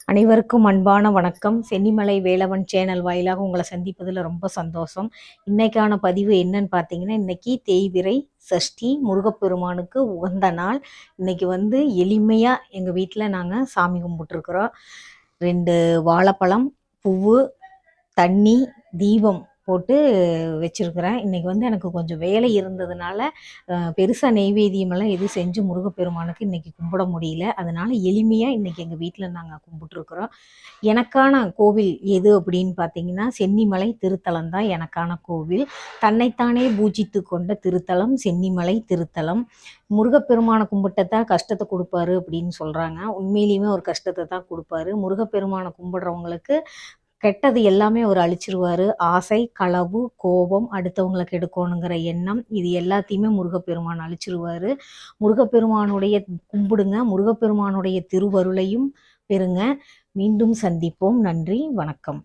அனைவருக்கும் அன்பான வணக்கம். சென்னிமலை வேலவன் சேனல் வாயிலாக உங்களை சந்திப்பதில் ரொம்ப சந்தோஷம். இன்னைக்கான பதிவு என்னன்னு பார்த்தீங்கன்னா, இன்னைக்கு தேய்பிறை சஷ்டி முருகப்பெருமானுக்கு உகந்த நாள். இன்னைக்கு எளிமையாக எங்கள் வீட்டில் நாங்கள் சாமி கும்பிட்டுருக்குறோம். 2 வாழைப்பழம், பூவு, தண்ணி, தீபம் போட்டு வச்சுருக்கிறேன். இன்றைக்கி எனக்கு கொஞ்சம் வேலை இருந்ததுனால பெருசாக நெய்வேத்தியமெல்லாம் எதுவும் செஞ்சு முருகப்பெருமானுக்கு இன்றைக்கி கும்பிட முடியல. அதனால் எளிமையாக இன்றைக்கி எங்கள் வீட்டில் நாங்கள் கும்பிட்டுருக்குறோம். எனக்கான கோவில் எது அப்படின்னு பார்த்தீங்கன்னா, சென்னிமலை திருத்தலம் தான் எனக்கான கோவில். தன்னைத்தானே பூஜித்து கொண்ட திருத்தலம் சென்னிமலை திருத்தலம். முருகப்பெருமானை கும்பிட்டத்தான் கஷ்டத்தை கொடுப்பாரு அப்படின்னு சொல்கிறாங்க. உண்மையிலையுமே ஒரு கஷ்டத்தை தான் கொடுப்பாரு. முருகப்பெருமானை கும்பிட்றவங்களுக்கு கெட்டது எல்லாமே அவர் அழிச்சிருவார். ஆசை, களவு, கோபம், அடுத்தவங்களை கெடுக்கணுங்கிற எண்ணம், இது எல்லாத்தையுமே முருகப்பெருமான் அழிச்சிருவார். முருகப்பெருமானுடைய கும்பிடுங்க, முருகப்பெருமானுடைய திருவருளையும் பெறுங்க. மீண்டும் சந்திப்போம். நன்றி, வணக்கம்.